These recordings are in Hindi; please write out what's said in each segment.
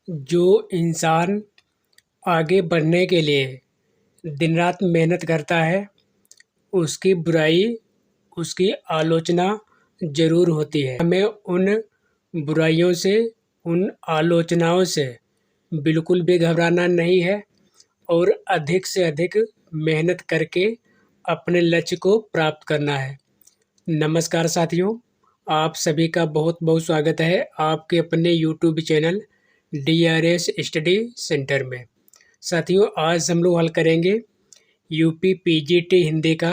जो इंसान आगे बढ़ने के लिए दिन रात मेहनत करता है, उसकी बुराई, उसकी आलोचना ज़रूर होती है। हमें उन बुराइयों से, उन आलोचनाओं से बिल्कुल भी घबराना नहीं है और अधिक से अधिक मेहनत करके अपने लक्ष्य को प्राप्त करना है। नमस्कार साथियों, आप सभी का बहुत बहुत स्वागत है आपके अपने YouTube channel DRS study centre में। साथियों, आज हम लोग हल करेंगे यूपी PGT हिंदी का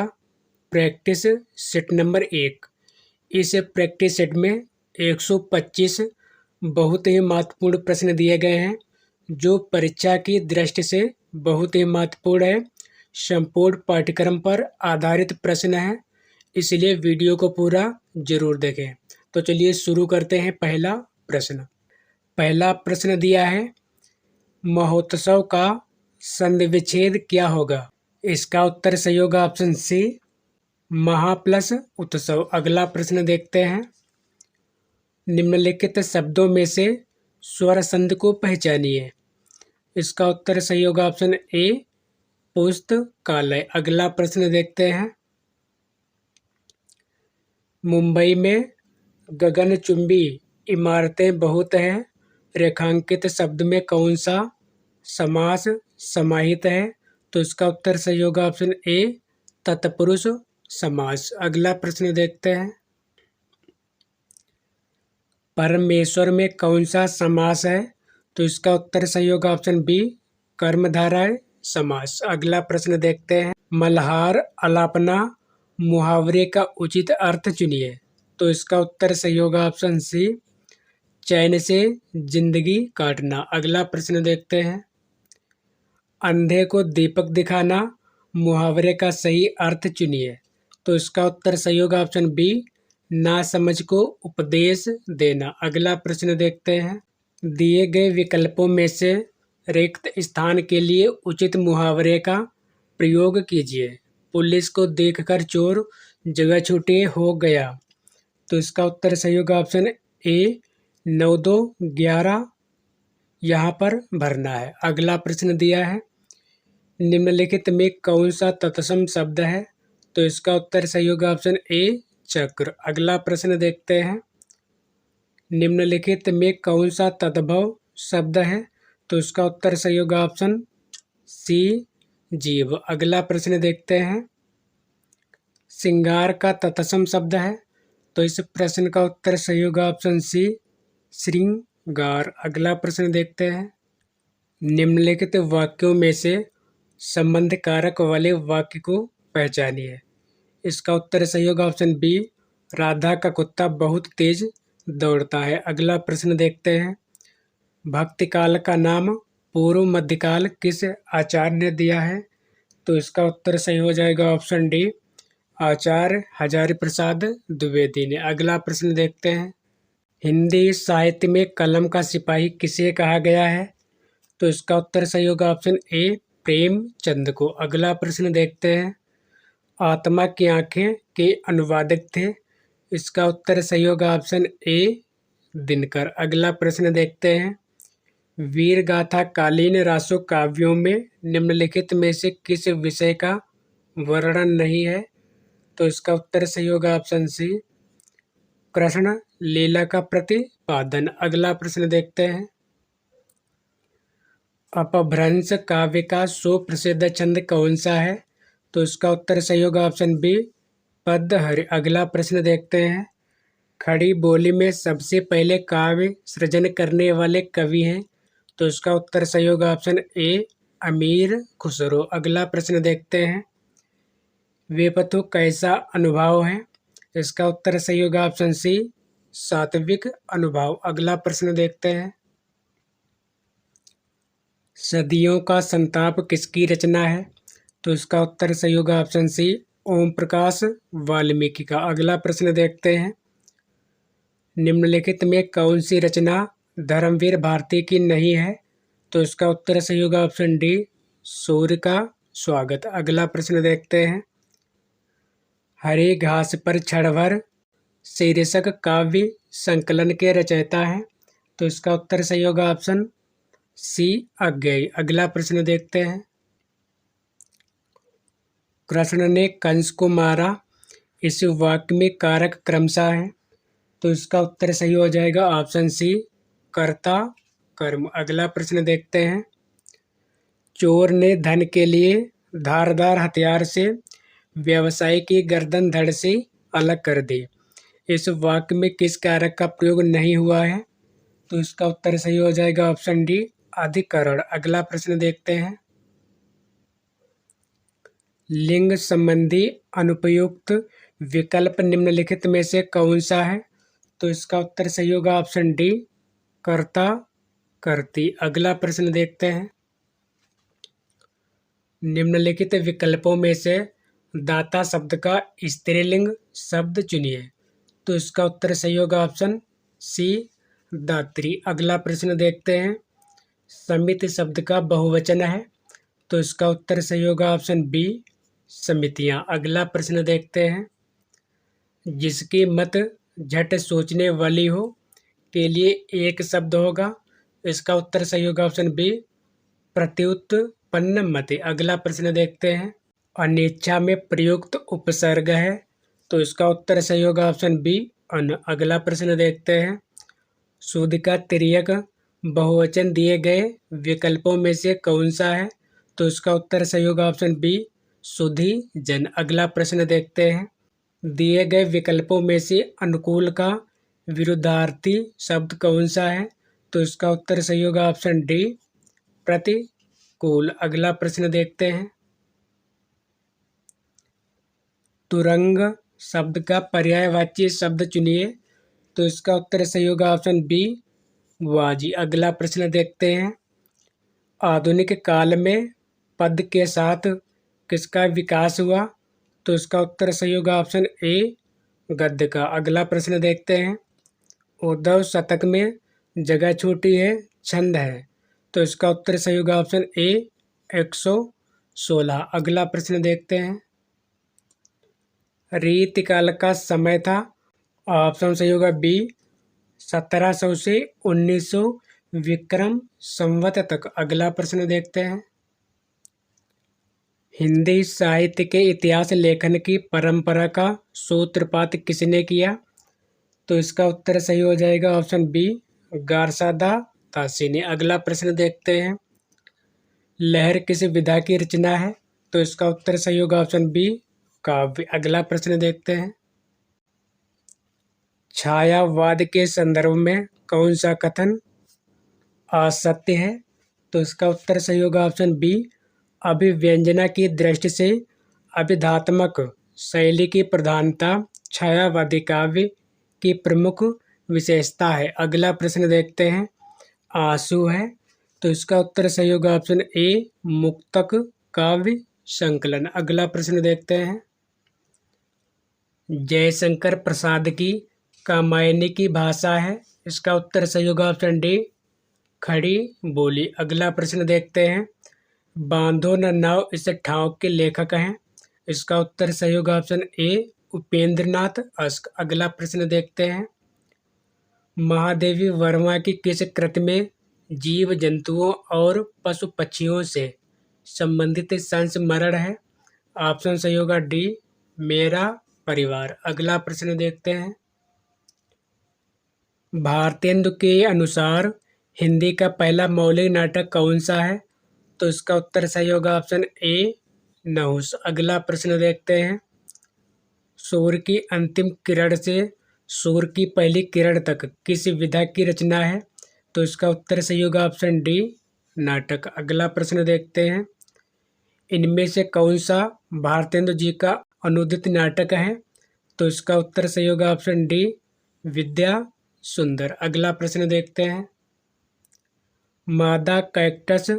प्रैक्टिस सेट नंबर 1। इस प्रैक्टिस सेट में 125 बहुत ही महत्वपूर्ण प्रश्न दिए गए हैं, जो परीक्षा की दृष्टि से बहुत ही महत्वपूर्ण है। संपूर्ण पाठ्यक्रम पर आधारित प्रश्न है, इसलिए वीडियो को पूरा जरूर देखें। तो चलिए शुरू करते हैं। पहला प्रश्न दिया है, महोत्सव का संधिविच्छेद क्या होगा? इसका उत्तर सही होगा ऑप्शन सी, महा प्लस उत्सव। अगला प्रश्न देखते हैं, निम्नलिखित शब्दों में से स्वर संधि को पहचानिए। इसका उत्तर सही होगा ऑप्शन ए, पुस्तकालय। अगला प्रश्न देखते हैं, मुंबई में गगनचुंबी इमारतें बहुत हैं, रेखांकित शब्द में कौन सा समास समाहित है? तो इसका उत्तर सही होगा ऑप्शन ए, तत्पुरुष समास। अगला प्रश्न देखते हैं, परमेश्वर में कौन सा समास है? तो इसका उत्तर सही होगा ऑप्शन बी, कर्मधारय समास। अगला प्रश्न देखते हैं, मल्हार अलापना मुहावरे का उचित अर्थ चुनिए। तो इसका उत्तर सही होगा ऑप्शन सी, चैन से जिंदगी काटना। अगला प्रश्न देखते हैं, अंधे को दीपक दिखाना मुहावरे का सही अर्थ चुनिए। तो इसका उत्तर सही होगा ऑप्शन बी, नासमझ को उपदेश देना। अगला प्रश्न देखते हैं, दिए गए विकल्पों में से रिक्त स्थान के लिए उचित मुहावरे का प्रयोग कीजिए। पुलिस को देखकर चोर जगह छूटे हो गया। तो इसका उत्तर सही होगा ऑप्शन ए, 9-2-11 यहाँ पर भरना है। अगला प्रश्न दिया है, निम्नलिखित में कौन सा तत्सम शब्द है? तो इसका उत्तर सही होगा ऑप्शन ए, चक्र। अगला प्रश्न देखते हैं, निम्नलिखित में कौन सा तद्भव शब्द है? तो इसका उत्तर सही होगा ऑप्शन सी, जीव। अगला प्रश्न देखते हैं, श्रृंगार का तत्सम शब्द है। तो इस प्रश्न का उत्तर सही होगा ऑप्शन सी, श्रृंगार। अगला प्रश्न देखते हैं, निम्नलिखित वाक्यों में से संबंध कारक वाले वाक्य को पहचानिए। इसका उत्तर सही होगा ऑप्शन बी, राधा का कुत्ता बहुत तेज दौड़ता है। अगला प्रश्न देखते हैं, भक्तिकाल का नाम पूर्व मध्यकाल किस आचार्य ने दिया है? तो इसका उत्तर सही हो जाएगा ऑप्शन डी, आचार्य हजारी प्रसाद द्विवेदी ने। अगला प्रश्न देखते हैं, हिंदी साहित्य में कलम का सिपाही किसे कहा गया है? तो इसका उत्तर सही होगा ऑप्शन ए, प्रेमचंद को। अगला प्रश्न देखते हैं, आत्मा की आंखें के अनुवादक थे। इसका उत्तर सही होगा ऑप्शन ए, दिनकर। अगला प्रश्न देखते हैं, वीर गाथा कालीन रासो काव्यों में निम्नलिखित में से किस विषय का वर्णन नहीं है? तो इसका उत्तर सही होगा ऑप्शन सी, कृष्ण लीला का प्रतिपादन। अगला प्रश्न देखते हैं, अपभ्रंश काव्य का सुप्रसिद्ध छंद कौन सा है? तो इसका उत्तर सही होगा ऑप्शन बी, पद्यहरि। अगला प्रश्न देखते हैं, खड़ी बोली में सबसे पहले काव्य सृजन करने वाले कवि हैं। तो इसका उत्तर सही होगा ऑप्शन ए, अमीर खुसरो। अगला प्रश्न देखते हैं, वेपथु कैसा अनुभाव है? इसका उत्तर सही होगा ऑप्शन सी, सात्विक अनुभाव। अगला प्रश्न देखते हैं, सदियों का संताप किसकी रचना है? तो इसका उत्तर सही होगा ऑप्शन सी, ओम प्रकाश वाल्मीकि का। अगला प्रश्न देखते हैं, निम्नलिखित में कौन सी रचना धर्मवीर भारती की नहीं है? तो इसका उत्तर सही होगा ऑप्शन डी, सूर्य का स्वागत। अगला प्रश्न देखते हैं, हरी घास पर क्षणभर शीर्षक काव्य संकलन के रचयिता हैं। तो इसका उत्तर सही होगा ऑप्शन सी अज्ञेय। अगला प्रश्न देखते हैं। कृष्ण ने कंस को मारा, इस वाक्य में कारक क्रमशः है, तो इसका उत्तर सही हो जाएगा ऑप्शन सी कर्ता कर्म। अगला प्रश्न देखते हैं। चोर ने धन के लिए धारदार हथियार से व्यवसायी की गर्दन धड़ से अलग कर दी। इस वाक्य में किस कारक का प्रयोग नहीं हुआ है, तो इसका उत्तर सही हो जाएगा ऑप्शन डी अधिकरण। अगला प्रश्न देखते हैं। लिंग संबंधी अनुपयुक्त विकल्प निम्नलिखित में से कौन सा है, तो इसका उत्तर सही होगा ऑप्शन डी कर्ता कर्ती। अगला प्रश्न देखते हैं। निम्नलिखित विकल्पों में से दाता शब्द का स्त्रीलिंग शब्द चुनिए, तो इसका उत्तर सही होगा ऑप्शन सी दात्री। अगला प्रश्न देखते हैं। समिति शब्द का बहुवचन है, तो इसका उत्तर सही होगा ऑप्शन बी समितियां। अगला प्रश्न देखते हैं। जिसकी मत झट सोचने वाली हो के लिए एक शब्द होगा, इसका उत्तर सही होगा ऑप्शन बी प्रत्युत्पन्न मति। अगला प्रश्न देखते हैं। अनिच्छा में प्रयुक्त उपसर्ग है, तो इसका उत्तर सही होगा ऑप्शन बी अन। अगला प्रश्न देखते हैं। शुद्ध का तिर्यक बहुवचन दिए गए विकल्पों में से कौन सा है, तो इसका उत्तर सही होगा ऑप्शन बी सुधी जन। अगला प्रश्न देखते हैं। दिए गए विकल्पों में से अनुकूल का विरुद्धार्थी शब्द कौन सा है, तो इसका उत्तर सही होगा ऑप्शन डी प्रतिकूल। अगला प्रश्न देखते हैं। तुरंग शब्द का पर्यायवाची शब्द चुनिए, तो इसका उत्तर सही होगा ऑप्शन बी वाजी। अगला प्रश्न देखते हैं। आधुनिक काल में पद के साथ किसका विकास हुआ, तो इसका उत्तर सही होगा ऑप्शन ए गद्य का। अगला प्रश्न देखते हैं। उद्धव शतक में जगह छोटी है छंद है, तो इसका उत्तर सही होगा ऑप्शन ए 116। अगला प्रश्न देखते हैं। रीतिकाल का समय था, ऑप्शन सही होगा बी 1700 से 1900 विक्रम संवत तक। अगला प्रश्न देखते हैं। हिंदी साहित्य के इतिहास लेखन की परंपरा का सूत्रपात किसने किया, तो इसका उत्तर सही हो जाएगा ऑप्शन बी गारसादा तासी ने। अगला प्रश्न देखते हैं। लहर किस विधा की रचना है, तो इसका उत्तर सही होगा ऑप्शन बी काव्य। अगला प्रश्न देखते हैं। छायावाद के संदर्भ में कौन सा कथन असत्य है, तो इसका उत्तर सही होगा ऑप्शन बी अभिव्यंजना की दृष्टि से अभिधात्मक शैली की प्रधानता छायावादी काव्य की प्रमुख विशेषता है। अगला प्रश्न देखते हैं। आंसू है, तो इसका उत्तर सही होगा ऑप्शन ए मुक्तक काव्य संकलन। अगला प्रश्न देखते हैं। जयशंकर प्रसाद की कामायनी की भाषा है, इसका उत्तर सही होगा ऑप्शन डी खड़ी बोली। अगला प्रश्न देखते हैं। बांधो न नाव इस ठाव के लेखक हैं, इसका उत्तर सही होगा ऑप्शन ए उपेंद्रनाथ अस्क। अगला प्रश्न देखते हैं। महादेवी वर्मा की किस कृति में जीव जंतुओं और पशु पक्षियों से संबंधित संस्मरण है, ऑप्शन सही होगा डी मेरा परिवार। अगला प्रश्न देखते हैं। भारतेंदु के अनुसार हिंदी का पहला मौलिक नाटक कौन सा है, तो इसका उत्तर सही होगा ऑप्शन ए नहुस। अगला प्रश्न देखते हैं। सूर्य की अंतिम किरण से सूर्य की पहली किरण तक किस विधा की रचना है, तो इसका उत्तर सही होगा ऑप्शन डी नाटक। अगला प्रश्न देखते हैं। इनमें से कौन सा भारतेंदु जी का अनुदित नाटक है, तो इसका उत्तर सही होगा ऑप्शन डी विद्या सुंदर। अगला प्रश्न देखते हैं। मादा कैक्टस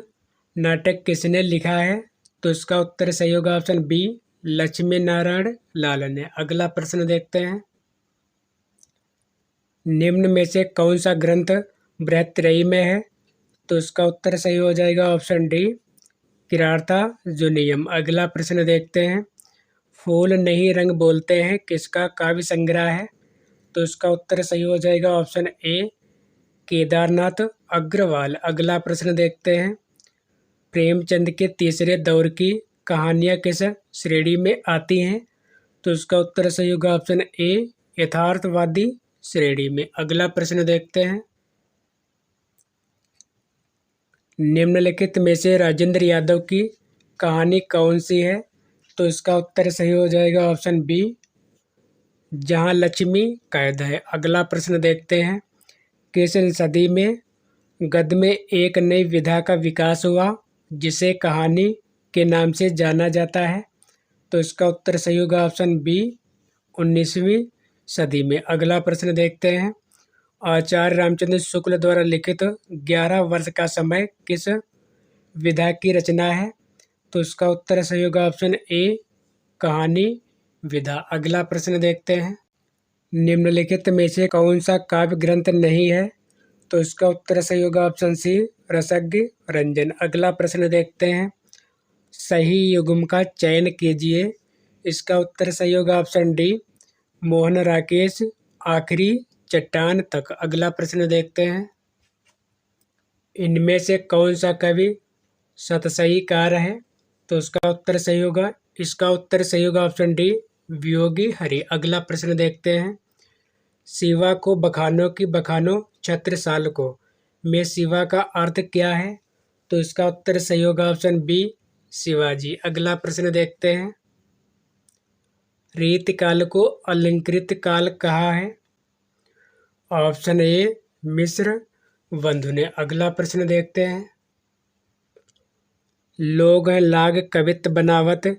नाटक किसने लिखा है, तो इसका उत्तर सही होगा ऑप्शन बी लक्ष्मी नारायण लाल ने। अगला प्रश्न देखते हैं। निम्न में से कौन सा ग्रंथ बृहत्त्रयी में है, तो इसका उत्तर सही हो जाएगा ऑप्शन डी किराता जुनियम। अगला प्रश्न देखते हैं। फूल नहीं रंग बोलते हैं किसका काव्य संग्रह है, तो इसका उत्तर सही हो जाएगा ऑप्शन ए केदारनाथ अग्रवाल। अगला प्रश्न देखते हैं, प्रेमचंद के तीसरे दौर की कहानियाँ किस श्रेणी में आती हैं? तो इसका उत्तर सही होगा ऑप्शन ए, यथार्थवादी श्रेणी में। अगला प्रश्न देखते हैं, निम्नलिखित में से राजेंद्र यादव की कहानी कौन सी है? तो इसका उत्तर सही हो जाएगा ऑप्शन बी, जहां लक्ष्मी कैद है। अगला प्रश्न देखते हैं, किस सदी में गद्य में एक नई विधा का विकास हुआ जिसे कहानी के नाम से जाना जाता है? तो इसका उत्तर सही होगा ऑप्शन बी, 19वीं सदी में। अगला प्रश्न देखते हैं, आचार्य रामचंद्र शुक्ल द्वारा लिखित 11 वर्ष का समय किस विधा की रचना है? तो इसका उत्तर सही होगा ऑप्शन ए, कहानी विधा। अगला प्रश्न देखते हैं, निम्नलिखित में से कौन सा काव्य ग्रंथ नहीं है? तो इसका उत्तर सही होगा ऑप्शन सी, रसज्ञ रंजन। अगला प्रश्न देखते हैं, सही युग्म का चयन कीजिए। इसका उत्तर सही होगा ऑप्शन डी, मोहन राकेश आखिरी चट्टान तक। अगला प्रश्न देखते हैं, इनमें से कौन सा कवि सतसईकार है? तो इसका उत्तर सही होगा ऑप्शन डी, वियोगी हरि। अगला प्रश्न देखते हैं, शिवा को बखानो की बखानो छत्रसाल को में शिवा का अर्थ क्या है? तो इसका उत्तर सही होगा ऑप्शन बी, शिवाजी। अगला प्रश्न देखते हैं, रीत काल को अलंकृत काल कहा है? ऑप्शन ए, मिस्र बंधु ने। अगला प्रश्न देखते हैं, लोग हैं लाग कवित बनावत,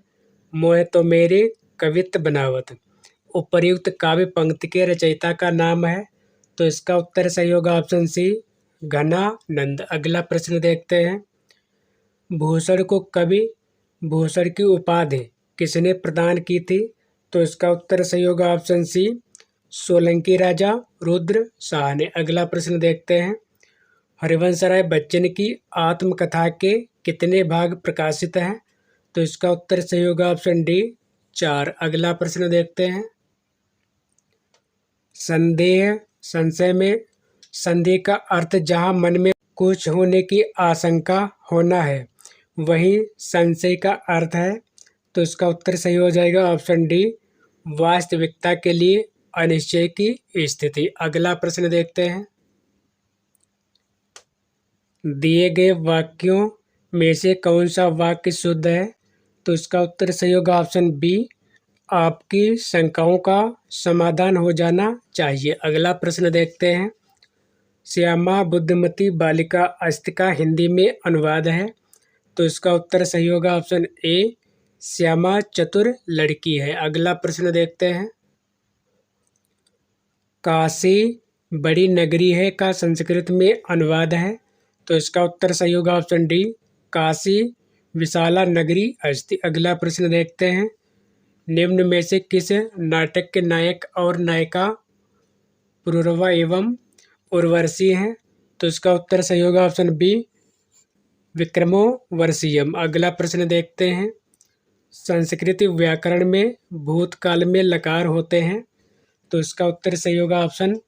मोह तो मेरे कवित बनावत, उपर्युक्त काव्य पंक्ति के रचयिता का नाम है? तो इसका उत्तर सही होगा ऑप्शन सी, घनानंद। अगला प्रश्न देखते हैं, भूषण को कवि भूषण की उपाधि किसने प्रदान की थी? तो इसका उत्तर सही होगा ऑप्शन सी, सोलंकी राजा रुद्र शाह ने। अगला प्रश्न देखते हैं, हरिवंश राय बच्चन की आत्मकथा के कितने भाग प्रकाशित हैं? तो इसका उत्तर सही होगा ऑप्शन डी, 4। अगला प्रश्न देखते हैं, संदेह संशय में संदेह का अर्थ जहां मन में कुछ होने की आशंका होना है वहीं संशय का अर्थ है। तो इसका उत्तर सही हो जाएगा ऑप्शन डी, वास्तविकता के लिए अनिश्चय की स्थिति। अगला प्रश्न देखते हैं, दिए गए वाक्यों में से कौन सा वाक्य शुद्ध है? तो इसका उत्तर सही होगा ऑप्शन बी, आपकी शंकाओं का समाधान हो जाना चाहिए। अगला प्रश्न देखते हैं, श्यामा बुद्धिमती बालिका अस्ति का हिंदी में अनुवाद है? तो इसका उत्तर सही होगा ऑप्शन ए, श्यामा चतुर लड़की है। अगला प्रश्न देखते हैं, काशी बड़ी नगरी है का संस्कृत में अनुवाद है? तो इसका उत्तर सही होगा ऑप्शन डी, काशी विशाला नगरी अस्ति। अगला प्रश्न देखते हैं, निम्न में से किस नाटक के नायक और नायिका पुरूरवा एवं उर्वशी हैं? तो इसका उत्तर सही होगा ऑप्शन बी, विक्रमोर्वशीयम। अगला प्रश्न देखते हैं, संस्कृत व्याकरण में भूतकाल में लकार होते हैं? तो इसका उत्तर सही होगा ऑप्शन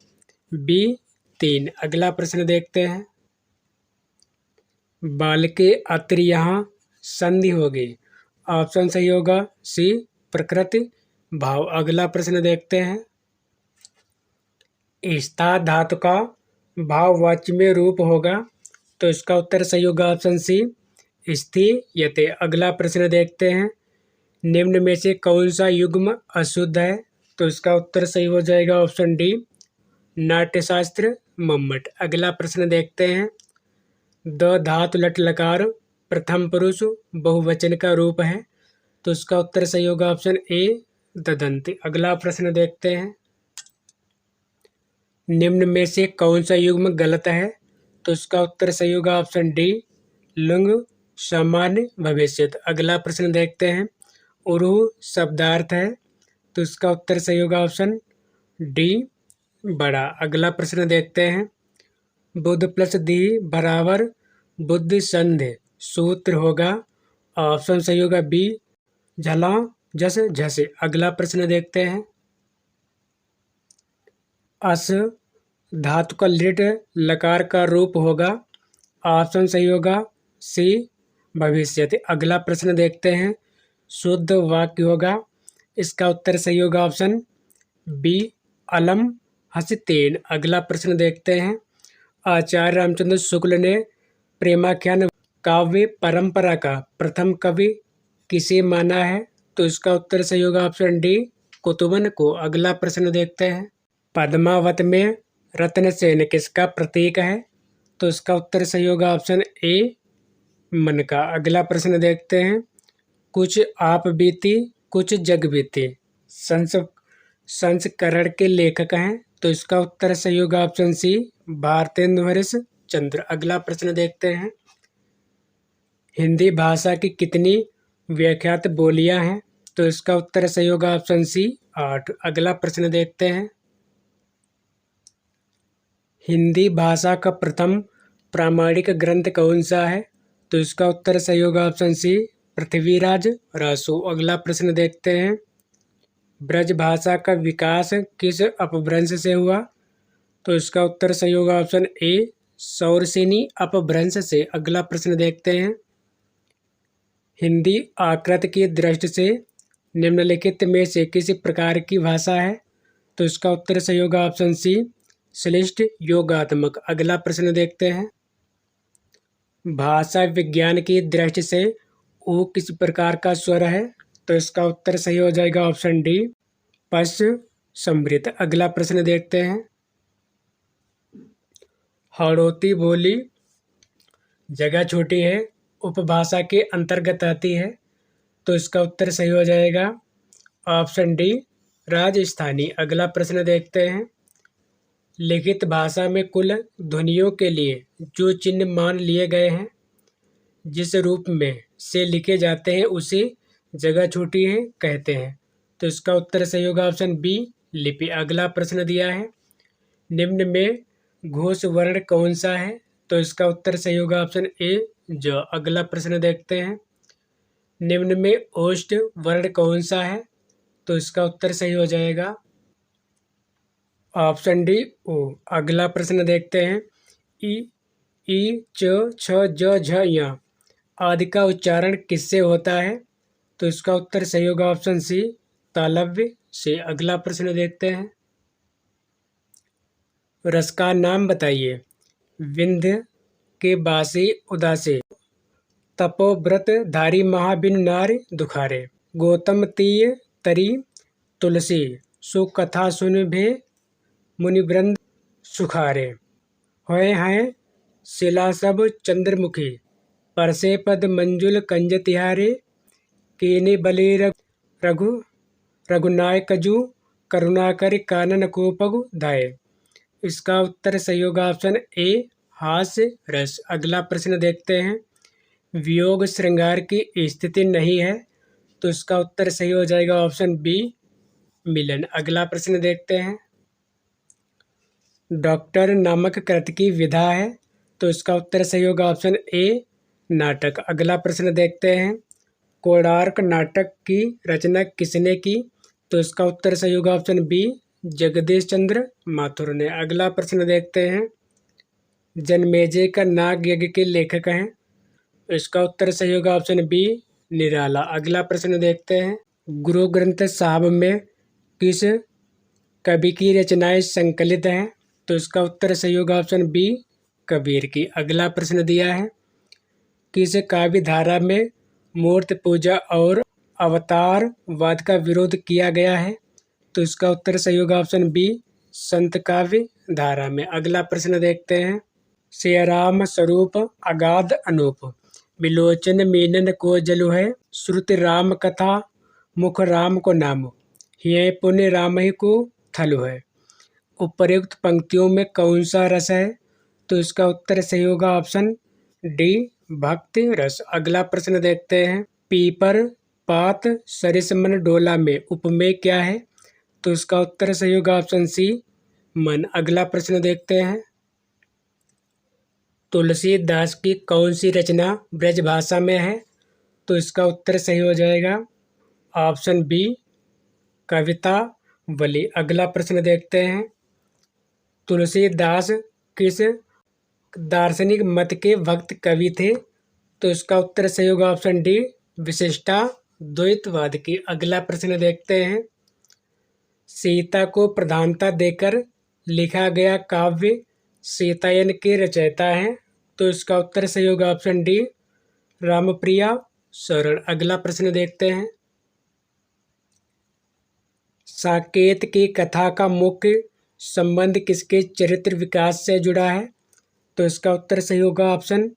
बी, 3। अगला प्रश्न देखते हैं, बाल के अत्र यहाँ संधि होगी? ऑप्शन सही होगा सी, प्रकृति भाव। अगला प्रश्न देखते हैं, स्था धातु का भाववाच्य में रूप होगा? तो इसका उत्तर सही होगा ऑप्शन सी, स्थीयते। अगला प्रश्न देखते हैं, निम्न में से कौन सा युग्म अशुद्ध है? तो इसका उत्तर सही हो जाएगा ऑप्शन डी, नाट्यशास्त्र मम्मट। अगला प्रश्न देखते हैं, द धातु लट लकार प्रथम पुरुष बहुवचन का रूप है? तो इसका उत्तर सही होगा ऑप्शन ए, ददंती। अगला प्रश्न देखते हैं, निम्न में से कौन सा युग्म गलत है? तो इसका उत्तर सही होगा ऑप्शन डी, लुंग सामान्य भविष्यत। अगला प्रश्न देखते हैं, उरु शब्दार्थ है? तो इसका उत्तर सही होगा ऑप्शन डी, बड़ा। अगला प्रश्न देखते हैं, बुद्ध प्लस दी बराबर बुद्धि संधि सूत्र होगा? ऑप्शन सही होगा बी, झला जस झसे। अगला प्रश्न देखते हैं, अस धातु का लिट लकार का रूप होगा। ऑप्शन सही होगा सी भविष्यति। अगला प्रश्न देखते हैं। शुद्ध वाक्य होगा। इसका उत्तर सही होगा ऑप्शन बी अलम हसितेन। अगला प्रश्न देखते हैं। आचार्य रामचंद्र शुक्ल ने प्रेमाख्यान काव्य परंपरा का प्रथम कवि किसे माना है? तो इसका उत्तर सही होगा ऑप्शन डी कुतुबन को। अगला प्रश्न देखते हैं। पद्मावत में रत्नसेन किसका प्रतीक है? तो इसका उत्तर सही होगा ऑप्शन ए मन का। अगला प्रश्न देखते हैं। कुछ आप बीती कुछ जग बीती संस्करण के लेखक हैं। तो इसका उत्तर सही होगा ऑप्शन सी भारतेंदु हरीश चंद्र। अगला प्रश्न देखते हैं। हिंदी भाषा की कितनी व्याख्यात बोलियां हैं? तो इसका उत्तर सही होगा ऑप्शन सी 8। अगला प्रश्न देखते हैं। हिंदी भाषा का प्रथम प्रामाणिक ग्रंथ कौन सा है? तो इसका उत्तर सही होगा ऑप्शन सी पृथ्वीराज रासो। अगला प्रश्न देखते हैं। ब्रज भाषा का विकास किस अपभ्रंश से हुआ? तो इसका उत्तर सही होगा ऑप्शन ए सौरसेनी अपभ्रंश से। अगला प्रश्न देखते हैं। हिंदी आकृति की दृष्टि से निम्नलिखित में से किसी प्रकार की भाषा है? तो इसका उत्तर सही होगा ऑप्शन सी श्लिष्ट योगात्मक। अगला प्रश्न देखते हैं। भाषा विज्ञान की दृष्टि से ऊ किस प्रकार का स्वर है? तो इसका उत्तर सही हो जाएगा ऑप्शन डी पश्च समृत। अगला प्रश्न देखते हैं। हाड़ौती बोली जगह छोटी है उपभाषा के अंतर्गत आती है। तो इसका उत्तर सही हो जाएगा ऑप्शन डी राजस्थानी। अगला प्रश्न देखते हैं। लिखित भाषा में कुल ध्वनियों के लिए जो चिन्ह मान लिए गए हैं जिस रूप में से लिखे जाते हैं उसे जगह छोटी है कहते हैं। तो इसका उत्तर सही होगा ऑप्शन बी लिपि। अगला प्रश्न दिया है। निम्न में घोष वर्ण कौन सा है? तो इसका उत्तर सही होगा ऑप्शन ए ज। अगला प्रश्न देखते हैं। निम्न में ओष्ठ वर्ण कौन सा है? तो इसका उत्तर सही हो जाएगा ऑप्शन डी ओ। अगला प्रश्न देखते हैं। ई च छ ज झ य आदि का उच्चारण किससे होता है? तो इसका उत्तर सही होगा ऑप्शन सी तालव्य से। अगला प्रश्न देखते हैं। रस का नाम बताइए। विंध्य के बासी उदासी तपोव्रत धारी महाबिन नारी दुखारे गौतम तीय तरी तुलसी सुकथा सुन भे मुनिवृंद सुखारे होए हैं शिला सब चंद्रमुखी परसे पद मंजुल कंज तिहारे केने बले रघु रघुनायकजु करुणाकर कानन कोपगु धाये। इसका उत्तर सही होगा ऑप्शन ए हास्य रस। अगला प्रश्न देखते हैं। वियोग श्रृंगार की स्थिति नहीं है। तो इसका उत्तर सही हो जाएगा ऑप्शन बी मिलन। अगला प्रश्न देखते हैं। डॉक्टर नामक कृति की विधा है। तो इसका उत्तर सही होगा ऑप्शन ए नाटक। अगला प्रश्न देखते हैं। कोणार्क नाटक की रचना किसने की? तो इसका उत्तर सही होगा ऑप्शन बी जगदीश चंद्र माथुर ने। अगला प्रश्न देखते हैं। जनमेजय का नाग यज्ञ के लेखक हैं। इसका उत्तर सही होगा ऑप्शन बी निराला। अगला प्रश्न देखते हैं। गुरु ग्रंथ साहब में किस कवि की रचनाएं संकलित हैं? तो इसका उत्तर सही होगा ऑप्शन बी कबीर की। अगला प्रश्न दिया है। किस काव्य धारा में मूर्ति पूजा और अवतारवाद का विरोध किया गया है? तो इसका उत्तर सही होगा ऑप्शन बी संत काव्य धारा में। अगला प्रश्न देखते हैं। सियाराम स्वरूप अगाध अनूप विलोचन मीनन को जलु है श्रुति राम कथा मुख राम को नाम हिय पुण्य राम ही को थलु है। उपर्युक्त पंक्तियों में कौन सा रस है? तो इसका उत्तर सही होगा ऑप्शन डी भक्ति रस। अगला प्रश्न देखते हैं। पीपर पात सरिस मन डोला में उपमेय क्या है? तो इसका उत्तर सही होगा ऑप्शन सी मन। अगला प्रश्न देखते हैं। तुलसीदास की कौन सी रचना ब्रज भाषा में है? तो इसका उत्तर सही हो जाएगा ऑप्शन बी कविता वली। अगला प्रश्न देखते हैं। तुलसीदास किस दार्शनिक मत के भक्त कवि थे? तो इसका उत्तर सही होगा ऑप्शन डी, विशिष्टाद्वैतवाद की। अगला प्रश्न देखते हैं। सीता को प्रधानता देकर लिखा गया काव्य सीतायन के रचयिता हैं? तो इसका उत्तर सही होगा ऑप्शन डी, रामप्रिया शरण। अगला प्रश्न देखते हैं। साकेत की कथा का मुख्य संबंध किसके चरित्र विकास से जुड़ा है? तो इसका उत्तर सही होगा ऑप्शन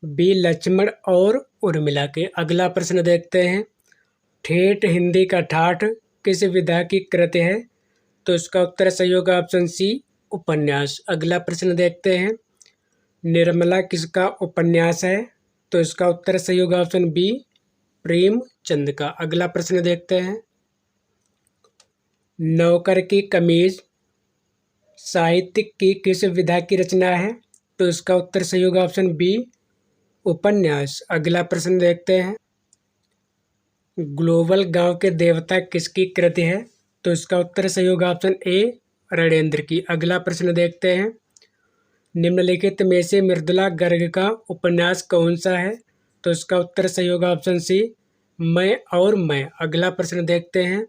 बी, लक्ष्मण और उर्मिला के। अगला प्रश्न देखते हैं। ठेठ हिंदी का ठाठ किस विधा की कृति है? तो इसका उत्तर सही होगा ऑप्शन सी, उपन्यास। अगला प्रश्न देखते हैं। निर्मला किसका उपन्यास है? तो इसका उत्तर सही होगा ऑप्शन बी, प्रेमचंद का। अगला प्रश्न देखते हैं। नौकर की कमीज साहित्य की किस विधा की रचना है? तो इसका उत्तर सही होगा ऑप्शन बी, उपन्यास। अगला प्रश्न देखते हैं। ग्लोबल गांव के देवता किसकी कृति है? तो इसका उत्तर सही होगा ऑप्शन ए, रणेंद्र की। अगला प्रश्न देखते हैं। निम्नलिखित में से मृदुला गर्ग का उपन्यास कौन सा है? तो इसका उत्तर सही होगा ऑप्शन सी, मैं और मैं। अगला प्रश्न देखते हैं।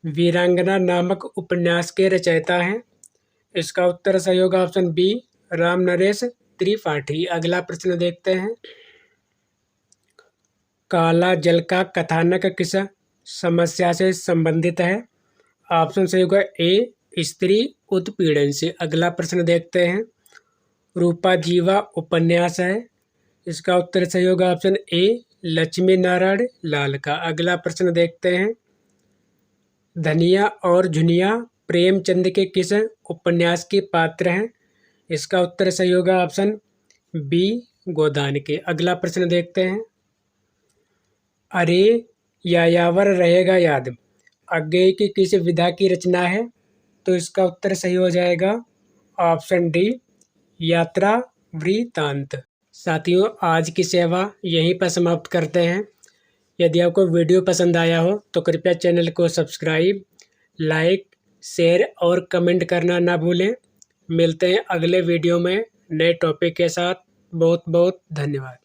वीरांगना नामक उपन्यास के रचयिता हैं? इसका उत्तर सही होगा ऑप्शन बी, राम नरेश त्रिपाठी। अगला प्रश्न देखते हैं। काला जल का कथानक किस समस्या से संबंधित है? ऑप्शन सही होगा ए, स्त्री उत्पीड़न से। अगला प्रश्न देखते हैं। रूपा जीवा उपन्यास है? इसका उत्तर सही होगा ऑप्शन ए, लक्ष्मी नारायण लाल का। अगला प्रश्न देखते हैं। धनिया और झुनिया प्रेमचंद के किस उपन्यास के पात्र हैं? इसका उत्तर सही होगा ऑप्शन बी, गोदान के। अगला प्रश्न देखते हैं। अरे यायावर रहेगा याद अज्ञेय की किस विधा की रचना है? तो इसका उत्तर सही हो जाएगा ऑप्शन डी, यात्रा वृतांत। साथियों, आज की सेवा यहीं पर समाप्त करते हैं। यदि आपको वीडियो पसंद आया हो तो कृपया चैनल को सब्सक्राइब, लाइक, शेयर और कमेंट करना ना भूलें। मिलते हैं अगले वीडियो में नए टॉपिक के साथ। बहुत बहुत धन्यवाद।